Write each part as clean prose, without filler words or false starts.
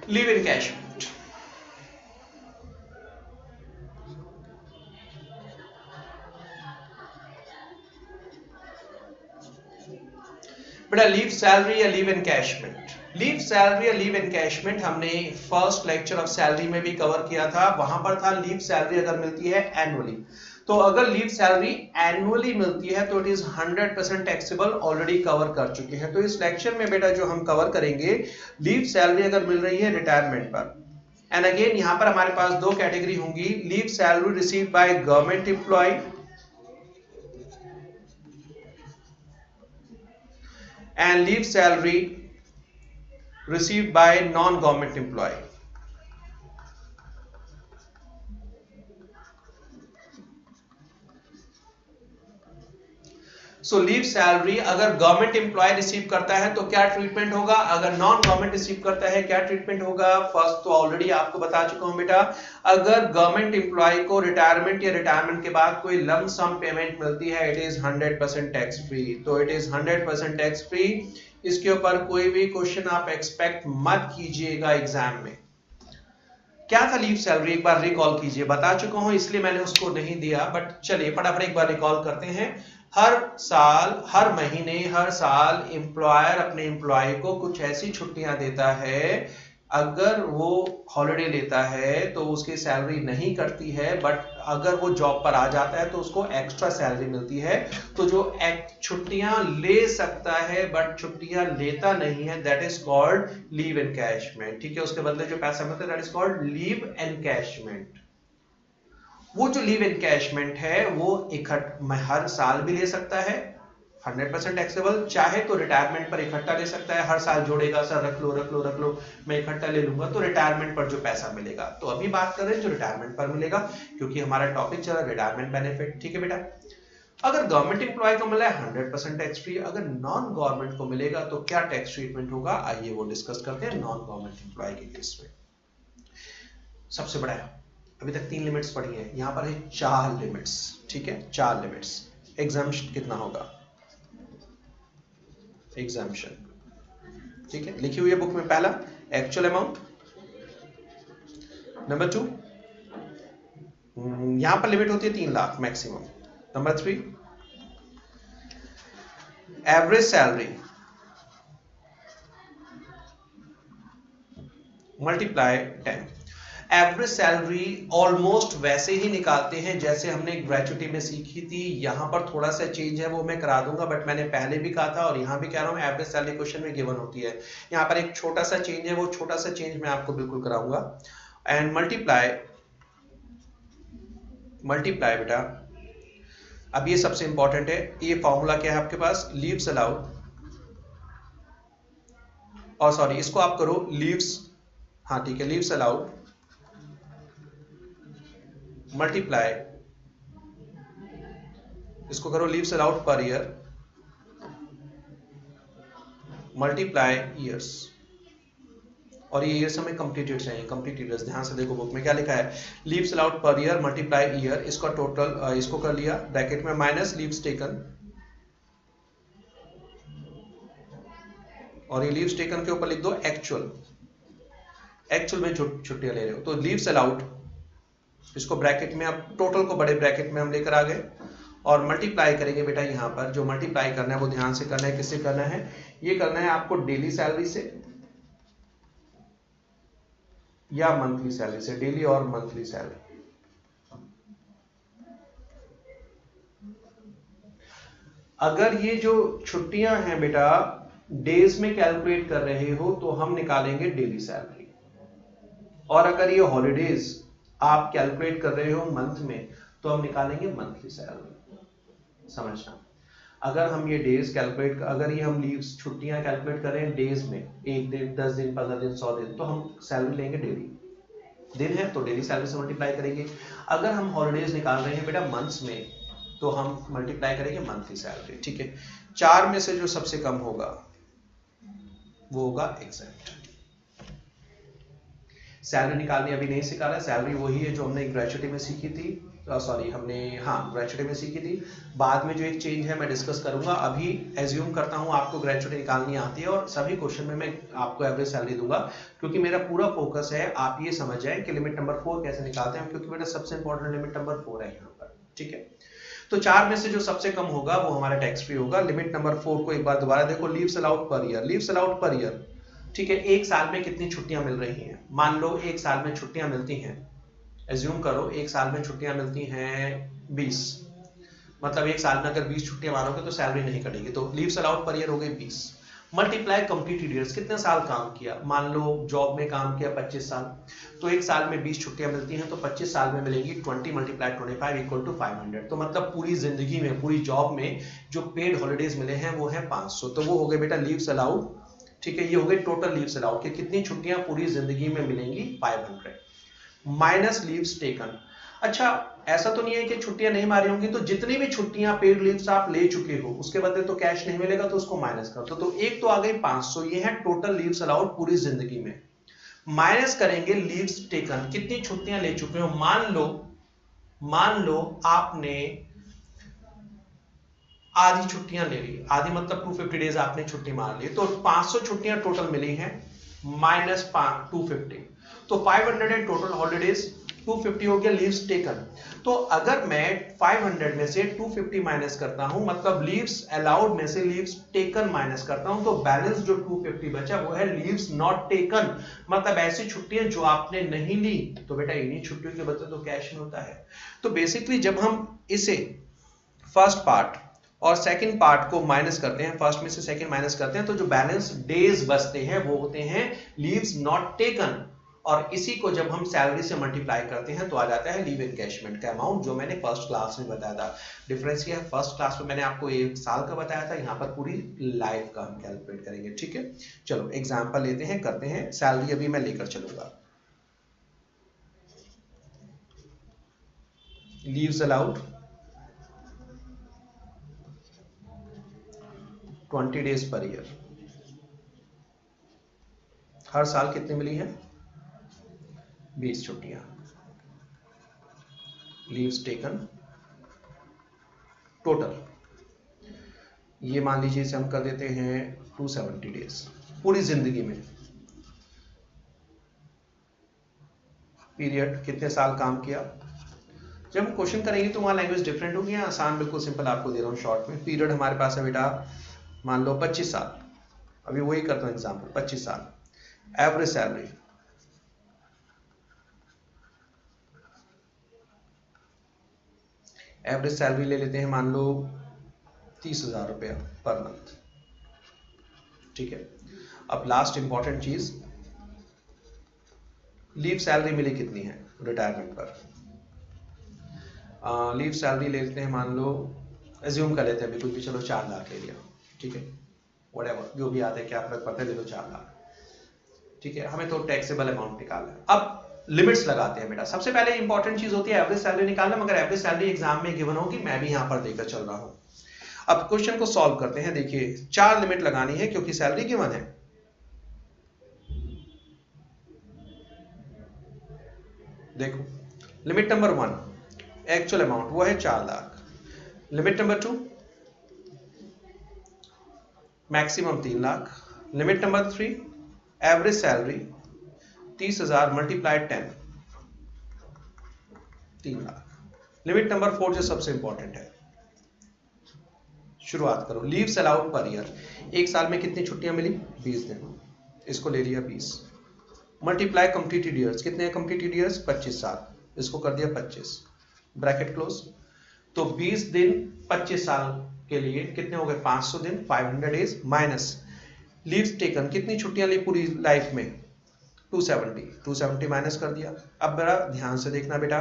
Leave encashment. बेटा leave salary या leave encashment, leave salary या लीव एनकैशमेंट हमने फर्स्ट लेक्चर ऑफ सैलरी में भी कवर किया था। वहां पर था लीव सैलरी अगर मिलती है एनुअली, तो अगर लीव सैलरी एनुअली मिलती है तो it is 100% taxable, already cover कर चुके हैं। तो इस लेक्चर में बेटा जो हम कवर करेंगे, लीव सैलरी अगर मिल रही है रिटायरमेंट पर, एंड अगेन यहां पर हमारे पास दो कैटेगरी होंगी, leave salary receive by government employ and leave salary received by non-government employee. So leave salary अगर गवर्नमेंट एम्प्लॉय रिसीव करता है तो क्या ट्रीटमेंट होगा, अगर नॉन गवर्नमेंट रिसीव करता है क्या ट्रीटमेंट होगा। फर्स्ट तो ऑलरेडी आपको बता चुका हूं बेटा, अगर गवर्नमेंट एम्प्लॉय को रिटायरमेंट या रिटायरमेंट के बाद कोई लम सम पेमेंट मिलती है, इट इज 100% टैक्स फ्री। तो इट इज 100% टैक्स फ्री। इसके ऊपर कोई भी क्वेश्चन आप एक्सपेक्ट मत कीजिएगा एग्जाम में। क्या था लीव सैलरी, एक बार रिकॉल कीजिए। बता चुका हूं इसलिए मैंने उसको नहीं दिया, बट चलिए फटाफट एक बार रिकॉल करते हैं। हर साल, हर महीने, हर साल एम्प्लॉयर अपने एम्प्लॉय को कुछ ऐसी छुट्टियां देता है, अगर वो हॉलिडे लेता है तो उसकी सैलरी नहीं कटती है, बट अगर वो जॉब पर आ जाता है तो उसको एक्स्ट्रा सैलरी मिलती है। तो जो छुट्टियां ले सकता है बट छुट्टियां लेता नहीं है, that is called leave encashment. ठीक है, उसके बदले जो पैसा मिलता है that is called leave encashment. वो जो लीव एनकैशमेंट है वो हर साल भी ले सकता है, 100% टैक्सेबल, चाहे तो रिटायरमेंट पर इकट्ठा ले सकता है। हर साल जोड़ेगा, सर रख लो रख लो रख लो, मैं इकट्ठा ले लूंगा, तो रिटायरमेंट पर जो पैसा मिलेगा। तो अभी बात कर रहे हैं जो रिटायरमेंट पर मिलेगा, क्योंकि हमारा टॉपिक चला रिटायरमेंट बेनिफिट। ठीक है बेटा, अगर गवर्नमेंट एम्प्लॉय को मिला है 100% टैक्स फ्री, अगर नॉन गवर्नमेंट को मिलेगा तो क्या टैक्स ट्रीटमेंट होगा, आइए वो डिस्कस करते हैं नॉन गवर्नमेंट एम्प्लॉय के केस में। सबसे बड़ा है, अभी तक 3 लिमिट्स पढ़ी है, यहां पर है 4 लिमिट्स। ठीक है, 4 लिमिट्स। एग्जाम्पशन कितना होगा, एग्जाम्पशन, ठीक है, लिखी हुई है बुक में। पहला एक्चुअल अमाउंट, नंबर 2 यहां पर लिमिट होती है 3 lakh maximum, number 3 average salary multiply 10। Average salary almost वैसे ही निकालते हैं जैसे हमने ग्रेजुएटी में सीखी थी। यहां पर थोड़ा सा चेंज है, वो मैं करा दूंगा, बट मैंने पहले भी कहा था और यहां भी कह रहा हूं, एवरेज सैलरी क्वेश्चन में गिवन होती है। यहां पर एक छोटा सा चेंज है, वो छोटा सा चेंज मैं आपको बिल्कुल कराऊंगा। एंड मल्टीप्लाई, मल्टीप्लाई बेटा, अब ये सबसे इंपॉर्टेंट है। ये फॉर्मूला क्या है आपके पास, लीव्स अलाउड, और सॉरी इसको आप करो लीव्स, हाँ ठीक है, लीव्स अलाउड मल्टीप्लाई, इसको करो leaves allowed per year multiply years, और ये ईयर्स हमें कंप्लीटेड चाहिए, कंप्लीट ईयर्स। ध्यान से देखो बुक में क्या लिखा है, leaves allowed per year multiply year, इसका टोटल, इसको कर लिया ब्रैकेट में माइनस लीव्स टेकन, और ये लीव्स टेकन के ऊपर लिख दो एक्चुअल, एक्चुअल में छुट्टियां ले रहे हो तो लीव्स अलाउड, इसको ब्रैकेट में, अब टोटल को बड़े ब्रैकेट में हम लेकर आ गए, और मल्टीप्लाई करेंगे बेटा। यहां पर जो मल्टीप्लाई करना है वो ध्यान से करना है, किससे करना है, ये करना है आपको डेली सैलरी से या मंथली सैलरी से, डेली और मंथली सैलरी। अगर ये जो छुट्टियां हैं बेटा डेज में कैलकुलेट कर रहे हो तो हम निकालेंगे डेली सैलरी, और अगर ये हॉलीडेज आप कैलकुलेट कर रहे हो मंथ में तो हम निकालेंगे मंथली सैलरी। समझना, अगर हम ये डेज कैलकुलेट, अगर ये हम लीव्स छुट्टियां कैलकुलेट कर रहे हैं डेज में, 1 दिन 10 दिन 15 दिन 100 दिन, तो हम सैलरी लेंगे डेली, दिन है तो डेली सैलरी से मल्टीप्लाई करेंगे। अगर हम हॉलीडेज निकाल रहे हैं बेटा मंथ्स में तो हम मल्टीप्लाई करेंगे मंथली सैलरी। ठीक है, 4 में से जो सबसे कम होगा वो होगा एग्जैक्ट। सैलरी निकालनी अभी नहीं सिखा रहा, सैलरी वही है जो हमने ग्रेजुएटी में सीखी थी, सॉरी हमने ग्रेचुटी में सीखी थी। बाद में जो एक चेंज है मैं डिस्कस करूंगा। अभी एज्यूम करता हूं आपको ग्रेचुटी निकालनी आती है और सभी क्वेश्चन में मैं आपको एवरेज सैलरी दूंगा, क्योंकि मेरा पूरा फोकस है आप ये समझ जाए कि लिमिट नंबर 4 कैसे निकालते हैं, क्योंकि मेरा सबसे इंपॉर्टेंट लिमिट नंबर 4 है यहाँ पर। ठीक है, तो 4 में से जो सबसे कम होगा वो हमारा टैक्स फ्री होगा। लिमिट नंबर 4 को एक बार दोबारा देखो, leaves allowed per year, leaves allowed per year. ठीक है, एक साल में कितनी छुट्टियां मिल रही हैं? मान लो एक साल में छुट्टियां मिलती हैं, एज्यूम करो एक साल में छुट्टियां मिलती हैं 20, मतलब एक साल में अगर 20 छुट्टियां मारोगे तो सैलरी नहीं कटेगी, तो लीव्स अलाउड पर ईयर हो गई 20। मल्टीप्लाई कंप्लीटेड ईयर्स, कितने साल काम किया? मान लो जॉब में काम किया 25 साल, तो एक साल में 20 छुट्टियां मिलती हैं, तो 25 साल में मिलेंगी 20 मल्टीप्लाई 25 इक्वल टू 500। तो मतलब पूरी जिंदगी में, पूरी जॉब में जो पेड हॉलीडेज मिले हैं वो है 500। तो वो हो गए बेटा लीव्स अलाउड। ठीक है, ये हो गए टोटल लीव्स अलाउड कि कितनी छुट्टियां पूरी जिंदगी में मिलेंगी, 500 माइनस लीव्स टेकन। अच्छा, ऐसा तो नहीं है कि छुट्टियां नहीं मारी होंगी, तो जितनी भी छुट्टियां पेड लीव्स आप ले चुके हो उसके बदले तो कैश नहीं मिलेगा, तो उसको माइनस कर दो। तो एक तो आ गई 500, ये है टोटल लीव्स अलाउड पूरी जिंदगी में। माइनस करेंगे लीव्स टेकन, कितनी छुट्टियां ले चुके हो। मान लो आपने आधी छुट्टियां ले ली, आधी मतलब 250 डेज आपने छुट्टी मार ली, तो 500 छुट्टियां टोटल मिली हैं माइनस 250, तो 500 एंड टोटल हॉलीडेज 250 हो गया लीव्स टेकन। तो अगर मैं 500 में से 250 माइनस करता हूं, मतलब लीव्स अलाउड में से लीव्स टेकन माइनस करता हूं, तो बैलेंस जो 250 बचा वो है लीव्स नॉट टेकन, मतलब ऐसी छुट्टियां जो आपने नहीं ली। तो बेटा इन्हीं छुट्टियों के बदले तो कैश मिलता है। तो बेसिकली जब हम इसे फर्स्ट पार्ट और सेकंड पार्ट को माइनस करते हैं, फर्स्ट में से सेकंड माइनस करते हैं, तो जो बैलेंस डेज बचते हैं वो होते हैं लीव्स नॉट टेकन। और इसी को जब हम सैलरी से मल्टीप्लाई करते हैं तो आ जाता है लीव एनकैशमेंट का अमाउंट, जो मैंने फर्स्ट क्लास में बताया था। डिफरेंस ये है, फर्स्ट क्लास में मैंने आपको एक साल का बताया था, यहाँ पर पूरी लाइफ का हम कैलकुलेट करेंगे। ठीक है, चलो एग्जांपल लेते हैं, करते हैं। सैलरी अभी मैं लेकर चलूंगा। Leaves allowed 20 days per year, हर साल कितनी मिली है? 20 छुट्टियां। लीव्स टेकन टोटल, ये मान लीजिए इसे हम कर देते हैं 270 डेज पूरी जिंदगी में। पीरियड, कितने साल काम किया। जब हम क्वेश्चन करेंगे तो वहां लैंग्वेज डिफरेंट होगी, आसान बिल्कुल सिंपल आपको दे रहा हूं शॉर्ट में। पीरियड हमारे पास है बेटा, मान लो 25 साल, अभी वही करता हूं एग्जाम्पल, 25 साल। एवरेज सैलरी, एवरेज सैलरी ले लेते हैं मान लो 30,000 रुपया पर मंथ। ठीक है, अब लास्ट इंपॉर्टेंट चीज, लीव सैलरी मिली कितनी है रिटायरमेंट पर। लीव सैलरी ले लेते हैं, मान लो एज्यूम कर लेते हैं अभी कुछ भी, चलो 4 लाख ले लिया। ठीक है, व्हाटएवर जो भी आता है, क्या फर्क पड़ता है, ले लो 4 लाख। ठीक है, हमें तो टैक्सेबल अमाउंट निकालना है। अब लिमिट्स लगाते हैं बेटा। सबसे पहले इंपॉर्टेंट चीज होती है एवरेज सैलरी निकालना, मगर एवरेज सैलरी एग्जाम में गिवन होगी, मैं भी यहां पर देकर चल रहा हूं। अब क्वेश्चन को सॉल्व करते हैं। देखिए 4 लिमिट लगानी है क्योंकि सैलरी गिवन है। देखो, लिमिट नंबर 1 एक्चुअल अमाउंट वो है 4 lakh. Limit number 2 maximum 3 lakh. Limit number 3 average salary 30,000 multiplied 10, 3 lakh. Limit number 4 जो सबसे इंपॉर्टेंट है, शुरुआत करो। लीव्स अलाउड पर ईयर, एक साल में कितनी छुट्टियां मिली? 20 दिन, इसको ले लिया 20। मल्टीप्लाई कंप्लीटेड ईयर्स, कितने हैं कंप्लीटेड ईयर्स? 25 साल, इसको कर दिया 25, ब्रैकेट क्लोज। तो 20 दिन 25 साल के लिए कितने हो गए? 500 दिन, 500 डेज, माइनस लीव्स टेकन, कितनी छुट्टियां ली पूरी लाइफ में? 270 माइनस कर दिया। अब बड़ा ध्यान से देखना बेटा,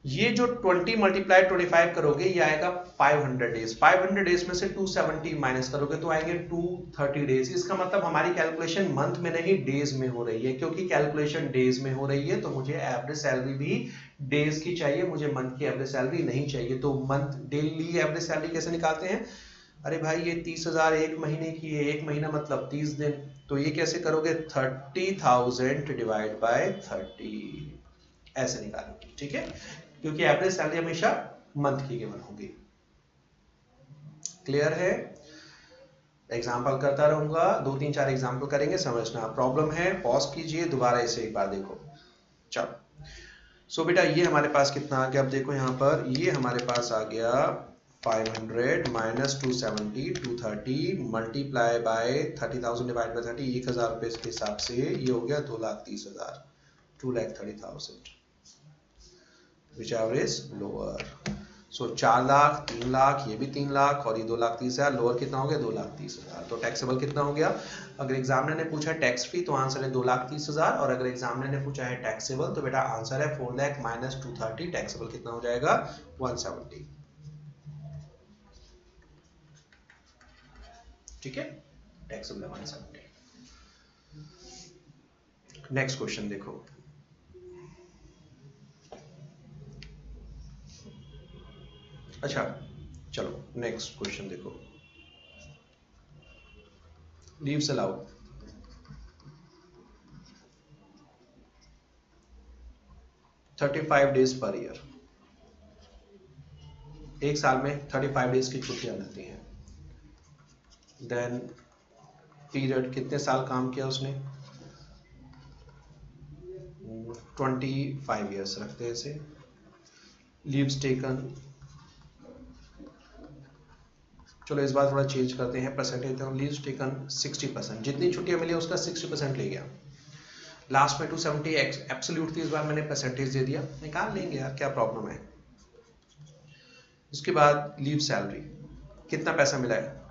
ये जो 20 मल्टीप्लाई 25 करोगे ये आएगा 500 डेज। 500 डेज में से 270 माइनस करोगे तो आएंगे 230 डेज। इसका मतलब हमारी कैलकुलेशन मंथ में नहीं डेज में हो रही है, क्योंकि कैलकुलेशन डेज में हो रही है तो मुझे एवरेज सैलरी भी डेज की चाहिए, मुझे मंथ की एवरेज सैलरी नहीं चाहिए। तो मंथ डेली एवरेज सैलरी कैसे निकालते हैं? अरे भाई ये 30,000 एक महीने की है, एक महीना मतलब 30 दिन, तो ये कैसे करोगे? 30,000 डिवाइड बाय 30, ऐसे निकालोगे। ठीक है, क्योंकि एवरेज सैलरी हमेशा मंथ की गिवन होगी। क्लियर है? एग्जाम्पल करता रहूंगा, 2-3-4 एग्जाम्पल करेंगे, समझना। प्रॉब्लम है, पॉज कीजिए, दोबारा इसे एक बार देखो। चलो सो बेटा ये हमारे पास कितना आ गया, अब देखो यहाँ पर ये हमारे पास आ गया 500 minus 270 230 multiply by 30,000 divide by 30, 1,000 रुपए के हिसाब से ये हो गया 2,30,000, 2,30,000 विच एवरेज लोअर। सो 4 लाख, 3 लाख, ये भी 3 लाख और ये 2,30,000, लोअर कितना हो गया 2,30,000। तो टैक्सेबल कितना हो गया? अगर एग्जामिनर ने पूछा है टैक्स फ्री तो आंसर है 2,30,000, और अगर एग्जामिनर ने पूछा है टैक्सेबल तो बेटा आंसर है 4 लाख माइनस 230, टैक्सेबल कितना हो जाएगा 170। ठीक है, टैक्सेबल 170। नेक्स्ट क्वेश्चन देखो, अच्छा चलो नेक्स्ट क्वेश्चन देखो, leaves allowed. $35 days per year, एक साल में 35 डेज की छुट्टियां मिलती हैं। देन पीरियड, कितने साल काम किया उसने, 25 ईयर्स रखते हैं इसे। लीव्स टेकन, चलो इस बार थोड़ा चेंज करते हैं, परसेंटेज। लीव्स टेकन 60%, जितनी छुट्टियां मिली उसका 60% ले गया। लास्ट में 270 एब्सोल्यूट थी, इस बार मैंने परसेंटेज दे दिया, निकाल लेंगे यार, क्या प्रॉब्लम है। उसके बाद लीव सैलरी, कितना पैसा मिला है,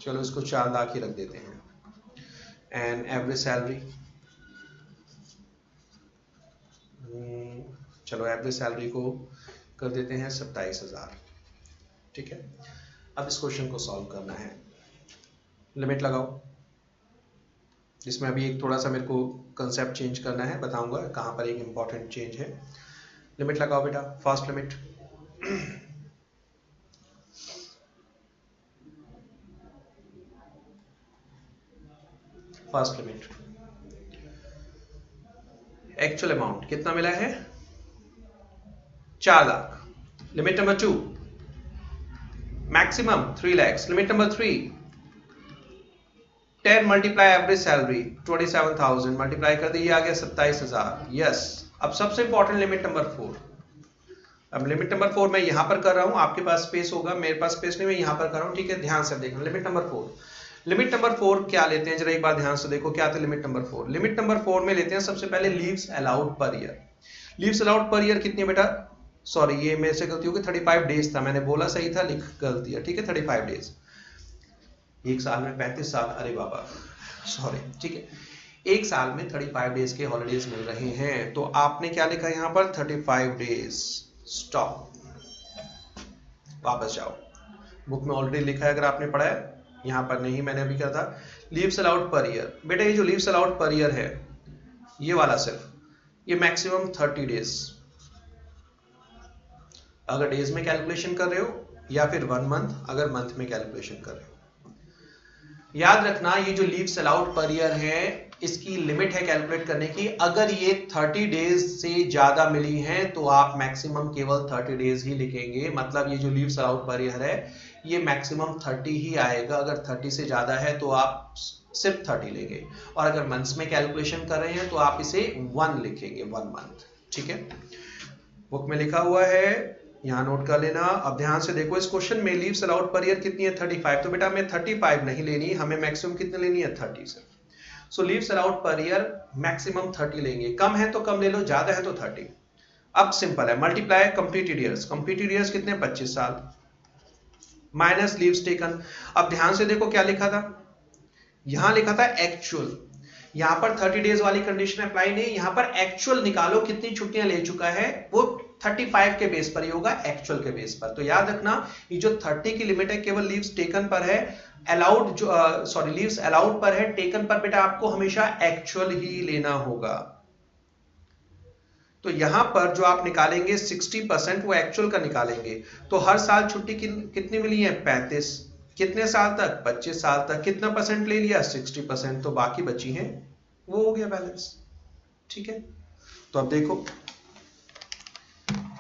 चलो इसको 4 लाख ही रख देते हैं। एंड एवरेज सैलरी, चलो एवरेज सैलरी को कर देते हैं 27,000। ठीक है, अब इस क्वेश्चन को सॉल्व करना है। लिमिट लगाओ, इसमें अभी एक थोड़ा सा मेरे को कंसेप्ट चेंज करना है, बताऊंगा कहां पर एक इंपॉर्टेंट चेंज है। लिमिट लगाओ बेटा, first limit first limit actual amount कितना मिला है 4 lakh. Limit number 2 maximum 3 lakhs। Limit number 3 10 multiply average salary 27,000 multiply कर दी, ये आ गया 27,000। यस, अब सबसे इंपॉर्टेंट लिमिट नंबर 4। अब लिमिट नंबर 4 मैं यहां पर कर रहा हूं, आपके पास स्पेस होगा, मेरे पास स्पेस नहीं, मैं यहां पर कर रहा हूं। ठीक है, ध्यान से देखना। लिमिट नंबर 4, लिमिट नंबर 4 क्या लेते हैं, जरा एक बार ध्यान से देखो क्या था लिमिट नंबर 4। लिमिट नंबर 4 में लेते हैं सबसे पहले leaves allowed per year. Leaves allowed per year कितनी है बेटा, सॉरी ये मेरे से गलती होगी, 35 डेज था, मैंने बोला सही था, लिख गलती है। ठीक है, 35 डेज, एक साल में 35 साल, अरे बाबा सॉरी। ठीक है, एक साल में 35 डेज के हॉलीडेज मिल रहे हैं, तो आपने क्या लिखा यहाँ पर 35 डेज। स्टॉप, वापस जाओ, बुक में ऑलरेडी लिखा है अगर आपने पढ़ा है, यहाँ पर नहीं, मैंने अभी क्या था। लीव्स अलाउड पर ईयर, बेटा ये जो लीव्स अलाउड पर ईयर है ये वाला सिर्फ, ये मैक्सिमम 30 डेज। अगर डेज में कैलकुलेशन कर रहे हो या फिर 1 मंथ अगर मंथ में कैलकुलेशन कर रहे हो। याद रखना ये जो लीव्स अलाउड पर ईयर है इसकी लिमिट है कैलकुलेट करने की, अगर ये 30 डेज से ज्यादा मिली हैं तो आप मैक्सिमम केवल 30 डेज ही लिखेंगे। मतलब ये जो लीव्स अलाउड पर ईयर है ये मैक्सिमम 30 ही आएगा, अगर 30 से ज्यादा है तो आप सिर्फ 30 लेंगे, और अगर मंथ्स में कैलकुलेशन कर रहे हैं तो आप इसे 1 लिखेंगे, 1 मंथ। ठीक है, बुक में लिखा हुआ है, यहां नोट कर लेना। अब ध्यान से देखो इस क्वेश्चन में लीव्स अलाउड पर ईयर कितनी है 35, तो बेटा हमें 35 नहीं लेनी, हमें मैक्सिमम कितनी लेनी है 30 सिर्फ। So leaves allowed per year maximum 30 लेंगे, कम है तो कम ले लो, ज्यादा है तो 30। अब सिंपल है, multiply completed years, completed years कितने 25 साल, माइनस लीव्स टेकन। अब ध्यान से देखो क्या लिखा था, यहां लिखा था एक्चुअल, यहां पर 30 डेज वाली कंडीशन अप्लाई नहीं, यहां पर एक्चुअल निकालो कितनी छुट्टियां ले चुका है, वो 35 के बेस पर ही होगा, एक्चुअल के बेस पर। तो याद रखना ये जो 30 की लिमिट है केवल लीव्स टेकन पर है, अलाउड जो सॉरी लीव्स अलाउड पर है, टेकन पर बेटा आपको हमेशा एक्चुअल ही लेना होगा। तो यहां पर जो आप निकालेंगे 60% वो एक्चुअल का निकालेंगे। तो हर साल छुट्टी कितनी मिली है 35, कितने साल तक 25 साल तक, कितना परसेंट ले लिया 60%, तो बाकी बची हैं वो हो गया बैलेंस। ठीक है, तो अब देखो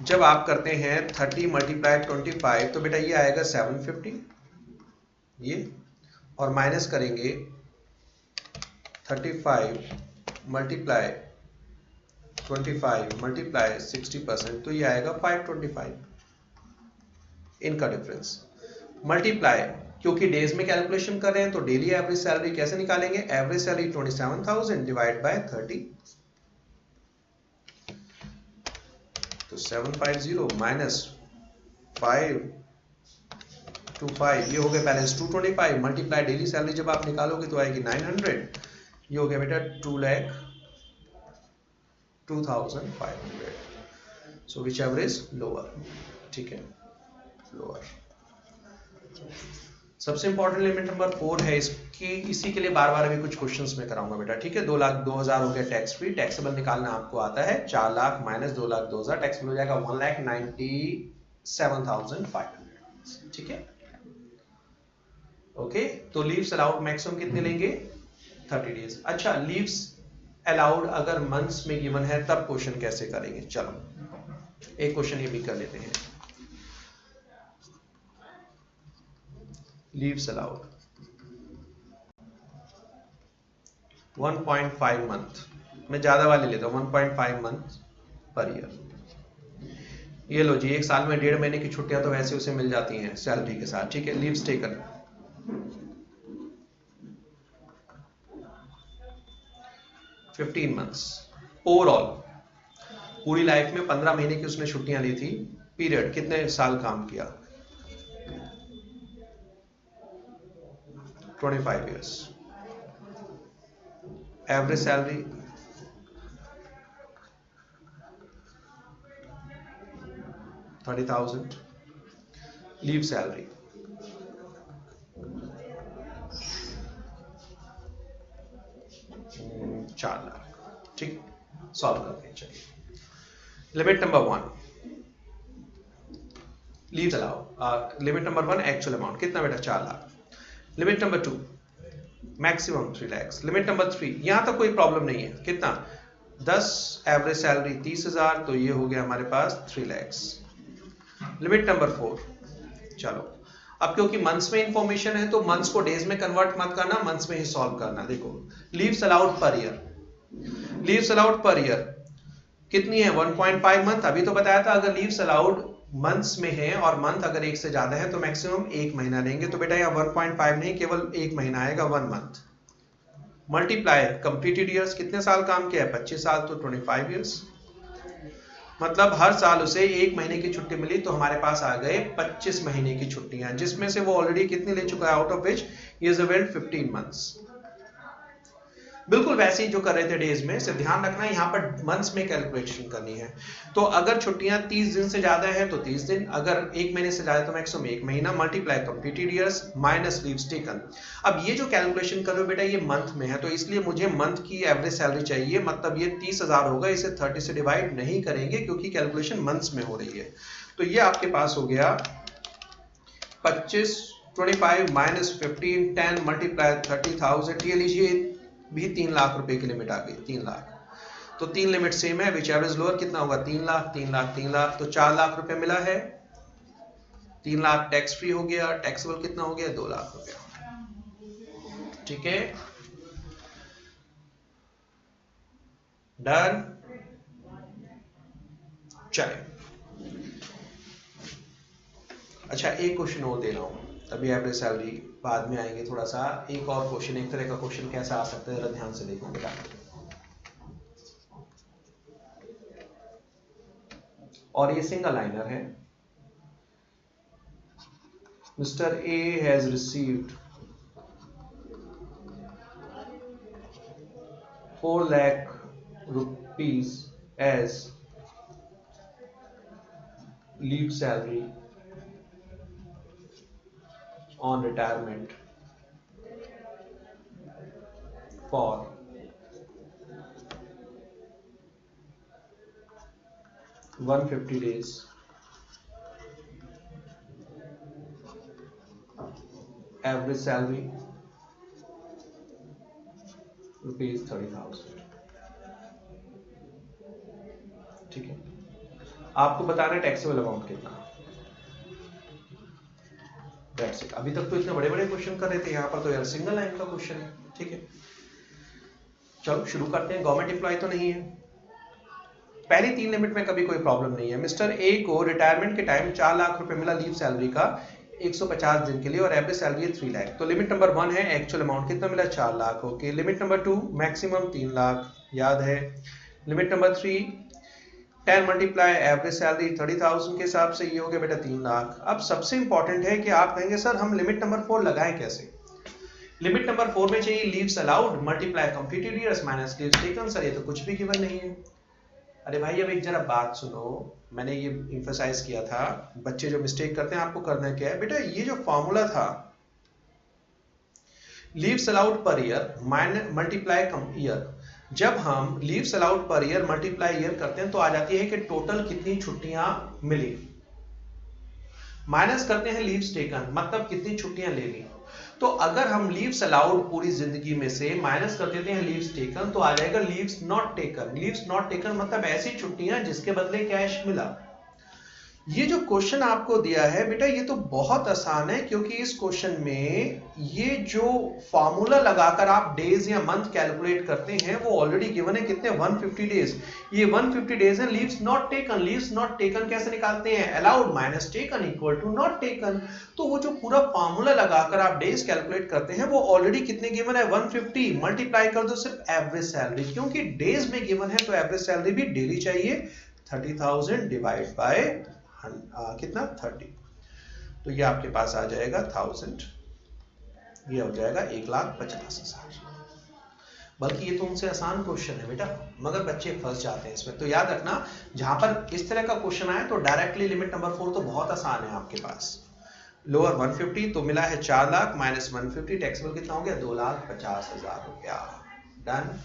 जब आप करते हैं 30 मल्टीप्लाई 25 तो बेटा ये आएगा 750 ये, और माइनस करेंगे 35 मल्टीप्लाई 25 मल्टीप्लाई 60% तो ये आएगा 525। इनका डिफरेंस मल्टीप्लाई, क्योंकि डेज में कैलकुलेशन कर रहे हैं तो डेली एवरेज सैलरी कैसे निकालेंगे, एवरेज सैलरी 27,000 डिवाइड बाय 30, तो 750 माइनस 525 ये हो गया बैलेंस 225 मल्टीप्लाई डेली सैलरी जब आप निकालोगे तो आएगी 900, ये हो गया बेटा 2,02,500। सो विच एवर इज लोअर, ठीक है लोअर। सबसे इंपॉर्टेंट लिमिट नंबर 4 है इसकी, इसी के लिए बार बार अभी कुछ क्वेश्चंस में कराऊंगा बेटा, ठीक है। 2,02,000 हो गया टैक्स फ्री, टैक्सेबल निकालना आपको आता है, 4 लाख माइनस 2,02,000 टैक्सेबल हो जाएगा 1,97,500, ठीक है ओके। तो लीव्स अलाउड मैक्सिमम कितने लेंगे, 30 डेज। अच्छा लीव्स अलाउड अगर मंथ्स में गिवन है तब क्वेश्चन कैसे करेंगे, चलो एक क्वेश्चन ये भी कर लेते हैं। लीव्स अलाउड 1.5 मंथ, मैं ज्यादा वाले लेता हूं 1.5 मंथ पर ईयर। ये लो जी, एक साल में 1.5 महीने की छुट्टियां तो वैसे उसे मिल जाती हैं सैलरी के साथ, ठीक है। लीव्स टेकन 15 मंथ्स ओवरऑल, पूरी लाइफ में 15 महीने की उसने छुट्टियां ली थी, पीरियड कितने साल काम किया, 25 years। Average salary 30,000, leave salary 4 lakh, ठीक। सॉल्व करते हैं चलिए। Limit number 1 leave allow, limit number 1 actual amount कितना बेटा 4 lakh. Limit number 2 maximum 3 lakhs। Limit number 3 यहां तक कोई प्रॉब्लम नहीं है, कितना 10, एवरेज सैलरी 30,000 तो ये हो गया हमारे पास 3 lakhs। लिमिट नंबर 4 चलो, अब क्योंकि मंथ्स में इंफॉर्मेशन है तो मंथ्स को डेज में कन्वर्ट मत करना, मंथ्स में ही सॉल्व करना। देखो leaves allowed per year, leaves allowed per year कितनी है 1.5 मंथ, अभी तो बताया था अगर लीव्स अलाउड मंथ्स में है और मंथ अगर एक से ज्यादा है तो मैक्सिमम 1 महीना लेंगे, तो बेटा यहाँ 1.5 नहीं केवल 1 महीना आएगा 1 मंथ। मल्टीप्लाई कंप्लीटेड ईयर्स, कितने साल काम किया है 25 साल तो 25 ईयर्स, मतलब हर साल उसे 1 महीने की छुट्टी मिली तो हमारे पास आ गए 25 महीने की छुट्टियां, जिसमें से वो ऑलरेडी कितनी ले चुका है, out of which he is availed 15 months. बिल्कुल वैसे ही जो कर रहे थे डेज में, सिर्फ ध्यान रखना यहाँ पर मंथ्स में कैलकुलेशन करनी है। तो अगर छुट्टियां 30 दिन से ज्यादा है तो 30 दिन, अगर 1 महीने से ज्यादा तो मैक्सिमम 1 महीना, multiply completed years minus leaves taken. अब ये जो कैलकुलेशन कर रहे हो बेटा ये मंथ में है, तो इसलिए मुझे मंथ की एवरेज सैलरी चाहिए, मतलब ये 30,000 होगा, इसे 30 से डिवाइड नहीं करेंगे क्योंकि कैलकुलेशन मंथ्स में हो रही है। तो ये आपके पास हो गया 25 25 माइनस 15 10 मल्टीप्लाई 30,000, ये लीजिए भी 3 लाख रुपए की लिमिट आ गई, 3 लाख। तो 3 लिमिट सेम है, विच एवरेज लोअर कितना होगा 3 लाख 3 लाख 3 लाख, तो 4 लाख रुपए मिला है, 3 लाख टैक्स फ्री हो गया, टैक्सेबल कितना हो गया 2 लाख रुपए, ठीक है डन। चले अच्छा एक क्वेश्चन और दे रहा हूं, अभी एवरेज सैलरी बाद में आएंगे, थोड़ा सा एक और क्वेश्चन, एक तरह का क्वेश्चन कैसा आ सकता है जरा ध्यान से देखो बेटा। और ये सिंगल लाइनर है। Mister A has received 4 lakh rupees as leave salary on retirement for 150 days average salary rupees 30,000, ठीक है। आपको बताना है टैक्सेबल अमाउंट कितना। That's it. अभी तक तो इतने बड़े बड़े क्वेश्चन कर रहे थे, यहाँ पर तो यार सिंगल लाइन का क्वेश्चन है। ठीक है, चलो शुरू करते हैं। गवर्नमेंट एम्प्लॉय तो नहीं है, पहली 3 लिमिट में कभी कोई प्रॉब्लम नहीं है। मिस्टर ए को रिटायरमेंट के टाइम 4 लाख रुपए मिला लीव सैलरी का 150 दिन के लिए और एवरेज सैलरी है 3 लाख। तो लिमिट नंबर 1 है एक्चुअल अमाउंट कितना मिला 4 lakh. Okay, limit number 2 maximum 3 lakh याद है। Limit number 3 10 multiply average salary 30,000 के हिसाब से ये हो गया बेटा 3 लाख। अब सबसे इंपॉर्टेंट है कि आप कहेंगे सर हम लिमिट नंबर 4 लगाएं कैसे। लिमिट नंबर 4 में चाहिए leaves allowed multiply completed years minus leaves taken. Sir ये तो कुछ भी गिवन नहीं है। अरे भाई अब एक जरा बात सुनो, मैंने ये इंफेसाइज किया था, बच्चे जो मिस्टेक करते हैं आपको करना क्या है बेटा, ये जो फॉर्मूला था leaves allowed per year multiply year, जब हम leaves allowed per year multiply year करते हैं तो आ जाती है कि टोटल कितनी छुट्टियां मिली, माइनस करते हैं लीव्स टेकन मतलब कितनी छुट्टियां ले ली। तो अगर हम लीव्स अलाउड पूरी जिंदगी में से माइनस कर देते हैं लीव्स टेकन तो आ जाएगा leaves not taken. Leaves not taken मतलब ऐसी छुट्टियां जिसके बदले कैश मिला। ये जो क्वेश्चन आपको दिया है बेटा ये तो बहुत आसान है, क्योंकि इस क्वेश्चन में ये जो फॉर्मूला लगाकर आप डेज या मंथ कैलकुलेट करते हैं वो ऑलरेडी गिवन है कितने 150 डेज। ये 150 डेज है leaves not taken. Leaves not taken कैसे निकालते हैं, allowed minus taken equal to not taken. तो वो जो पूरा फॉर्मूला लगाकर आप डेज कैलकुलेट करते हैं वो ऑलरेडी कितने गिवन है 150, मल्टीप्लाई कर दो सिर्फ एवरेज सैलरी, क्योंकि डेज में गिवन है तो एवरेज सैलरी भी डेली चाहिए। 30,000 डिवाइड बाय कितना 30, तो ये आपके पास आ जाएगा 1000, ये हो जाएगा 1,50,000। बल्कि ये तो उनसे आसान क्वेश्चन है बेटा, मगर बच्चे फंस जाते हैं इसमें। तो याद रखना जहां पर इस तरह का क्वेश्चन आए तो डायरेक्टली लिमिट नंबर 4 तो बहुत आसान है आपके पास। लोअर 150 तो मिला है 4 लाख माइनस 150 टैक्सेबल कितना हो गया 2,50,000 रुपया। डन।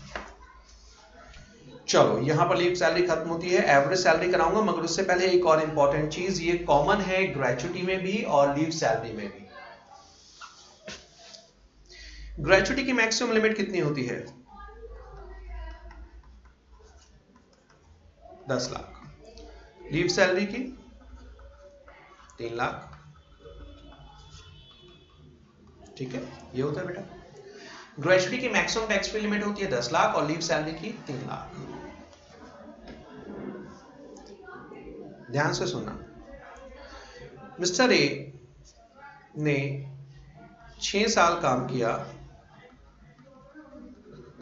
चलो यहां पर लीव सैलरी खत्म होती है, एवरेज सैलरी कराऊंगा, मगर उससे पहले एक और इंपॉर्टेंट चीज, ये कॉमन है ग्रेचुटी में भी और लीव सैलरी में भी। ग्रेचुटी की मैक्सिमम लिमिट कितनी होती है 10 लाख, लीव सैलरी की 3 लाख। ठीक है, ये होता है बेटा। ग्रेचुटी की मैक्सिमम टैक्स फ्री लिमिट होती है 10 लाख और लीव सैलरी की 3 लाख। ध्यान से सुनना, मिस्टर ए ने 6 साल काम किया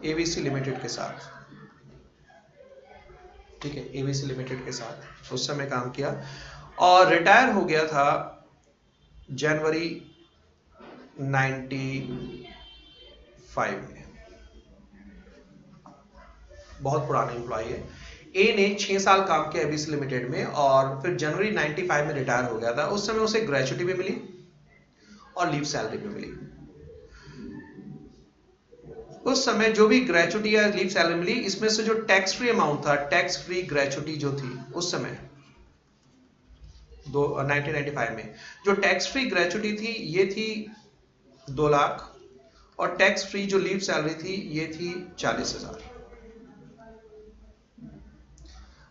एबीसी लिमिटेड के साथ। ठीक है, एबीसी लिमिटेड के साथ उस समय काम किया और रिटायर हो गया था जनवरी 95 में। बहुत पुराना एम्प्लॉय है। ए ने 6 साल काम किया एबीसी लिमिटेड में और फिर जनवरी 95 में रिटायर हो गया था। उस समय उसे ग्रेचुटी भी मिली और लीव सैलरी भी मिली। उस समय जो भी ग्रेचुटी या लीव सैलरी मिली, इसमें से जो टैक्स फ्री अमाउंट था, टैक्स फ्री ग्रेचुटी जो थी उस समय 1995 में जो टैक्स फ्री ग्रेचुटी थी ये थी 2 लाख और टैक्स फ्री जो लीव सैलरी थी ये थी 40,000।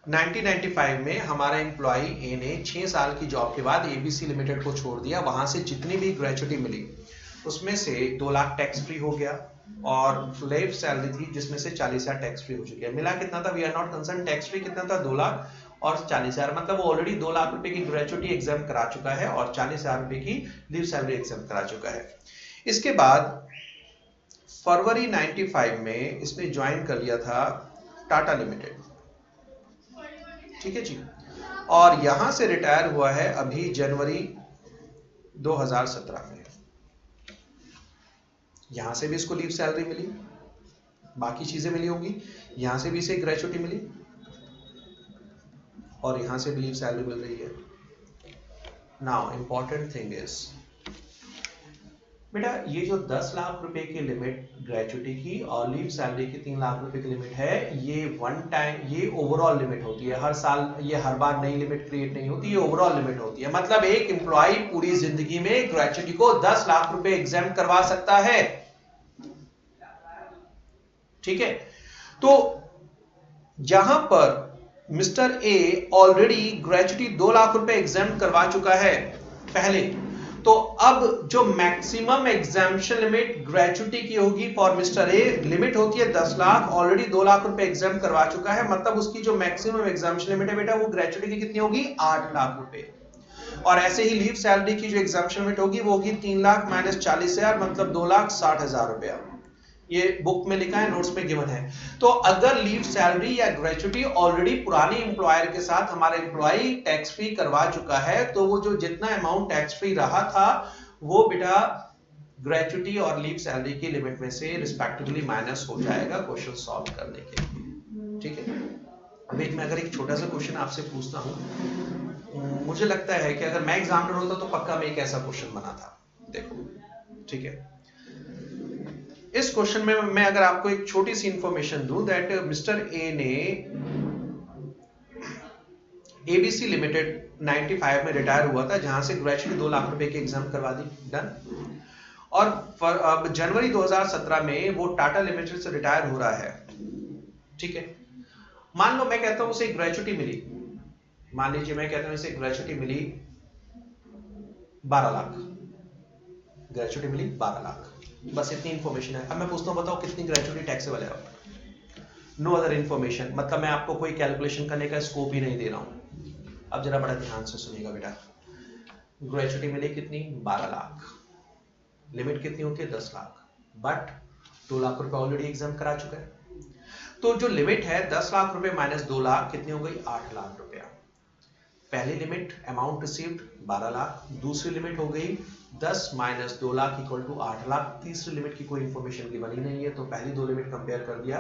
1995 में हमारा एम्प्लॉय ए ने 6 साल की जॉब के बाद एबीसी लिमिटेड को छोड़ दिया। वहां से जितनी भी ग्रेचुटी मिली उसमें से 2 लाख टैक्स फ्री हो गया और लीव सैलरी थी जिसमें से 40,000 टैक्स फ्री हो चुकी है। मिला कितना था, we are not concern, tax free कितना था 2 लाख और 40,000, मतलब वो ऑलरेडी 2 लाख रुपए की ग्रेचुटी एग्जाम करा चुका है और 40,000 रुपए की लीव सैलरी एग्जाम करा चुका है। इसके बाद फरवरी 95 में इसने ज्वाइन कर लिया था टाटा लिमिटेड। ठीक है जी, और यहां से रिटायर हुआ है अभी जनवरी 2017 में। यहां से भी इसको लीव सैलरी मिली, बाकी चीजें मिली होंगी, यहां से भी इसे ग्रेचुटी मिली और यहां से भी लीव सैलरी मिल रही है। नाउ इंपॉर्टेंट थिंग इज बेटा ये जो 10 लाख रुपए की लिमिट ग्रेचुटी की और लीव सैलरी की 3 लाख रुपए की लिमिट है, ये वन टाइम, ये ओवरऑल लिमिट होती है। हर साल, ये हर बार नई लिमिट क्रिएट नहीं होती, ये ओवरऑल लिमिट होती है। मतलब एक एम्प्लॉय पूरी जिंदगी में ग्रेचुटी को 10 लाख रुपए एग्जाम करवा सकता है। ठीक है, तो जहां पर mister A already gratuity 2 lakh रुपए एग्जाम करवा चुका है पहले, तो अब जो मैक्सिमम एग्जाम्शन लिमिट ग्रेचुटी की होगी फॉर मिस्टर ए, लिमिट होती है 10 लाख, ऑलरेडी 2 लाख रुपए एग्जाम करवा चुका है, मतलब उसकी जो मैक्सिमम एग्जाम्शन लिमिट है बेटा वो ग्रेचुटी की कितनी होगी 8 लाख रुपए। और ऐसे ही लीव सैलरी की जो एग्जाम्शन लिमिट होगी वो होगी 3 लाख माइनस 40,000 मतलब 2,60,000 रुपया। ये बुक में लिखा है, नोट्स में गिवन है। तो अगर लीव सैलरी या ग्रेचुटी ऑलरेडी पुराने एम्प्लॉयर के साथ हमारा एम्प्लॉय टैक्स फ्री करवा चुका है, तो वो जो जितना अमाउंट टैक्स फ्री रहा था वो बेटा ग्रेचुटी और लीव सैलरी की लिमिट में से रिस्पेक्टिवली माइनस हो जाएगा क्वेश्चन सॉल्व करने के लिए। ठीक है, अभी मैं अगर एक छोटा सा क्वेश्चन आपसे पूछता हूं, मुझे लगता है कि अगर मैं एग्जामिनर होता तो पक्का मैं एक ऐसा क्वेश्चन बना था। देखो, ठीक है, इस क्वेश्चन में मैं अगर आपको एक छोटी सी इंफॉर्मेशन दूं दैट मिस्टर ए ने एबीसी लिमिटेड 95 में रिटायर हुआ था, जहां से ग्रेचुटी 2 लाख रुपए की एग्जाम करवा दी, डन। और अब जनवरी 2017 में वो टाटा लिमिटेड से रिटायर हो रहा है। ठीक है, मान लो मैं कहता हूं उसे ग्रेचुटी मिली, मान लीजिए मैं कहता हूं इसे ग्रेचुटी मिली 12 लाख, ग्रेचुटी मिली 12 लाख, बस इतनी इंफॉर्मेशन है। अब मैं पूछता हूं बताओ कितनी ग्रेचुटी टैक्सेबल है? नो अदर इंफॉर्मेशन, मतलब मैं आपको कोई कैलकुलेशन करने का स्कोप ही नहीं दे रहा हूं। अब जरा बड़ा ध्यान से सुनिएगा बेटा, ग्रेचुटी मिली कितनी 12 लाख, लिमिट कितनी होती है 10 लाख, बट 2 लाख रुपए ऑलरेडी एग्जाम करा चुका है, तो जो लिमिट है 10 लाख रुपए माइनस 2 लाख कितनी हो गई 8 लाख रुपया। पहली लिमिट अमाउंट रिसीव्ड 12 लाख, दूसरी लिमिट हो गई 10 minus 2 lakh equal to 8 lakh, तीसरी लिमिट की कोई इंफॉर्मेशन गिवन ही नहीं है, तो पहली दो लिमिट कंपेयर कर दिया,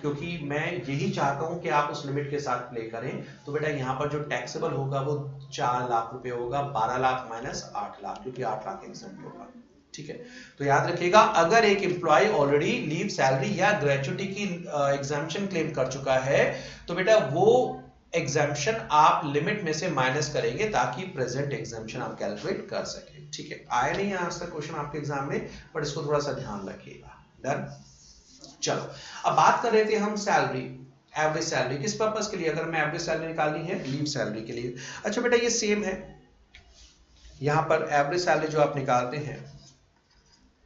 क्योंकि मैं यही चाहता हूं कि आप उस लिमिट के साथ प्ले करें। तो बेटा यहां पर जो टैक्सेबल होगा वो 4 लाख रुपए होगा, 12 लाख माइनस 8 लाख, क्योंकि 8 लाख एग्जम्प्ट होगा। ठीक है, तो याद रखिएगा अगर एक एम्प्लॉय ऑलरेडी लीव सैलरी या ग्रेचुटी की एग्जाम्पशन क्लेम कर चुका है, तो बेटा वो एग्जाम्पशन आप लिमिट में से माइनस करेंगे ताकि प्रेजेंट एग्जाम्पशन आप कैलकुलेट कर सके। ठीक है, आया नहीं आज तक क्वेश्चन आपके एग्जाम में, बट इसको थोड़ा सा ध्यान रखिएगा। डन। चलो, अब बात कर रहे थे हम सैलरी, एवरेज सैलरी किस पर्पस के लिए? अगर मैं एवरेज सैलरी निकालनी है लीव सैलरी के लिए। अच्छा बेटा ये सेम है, यहां पर एवरेज सैलरी जो आप निकालते हैं,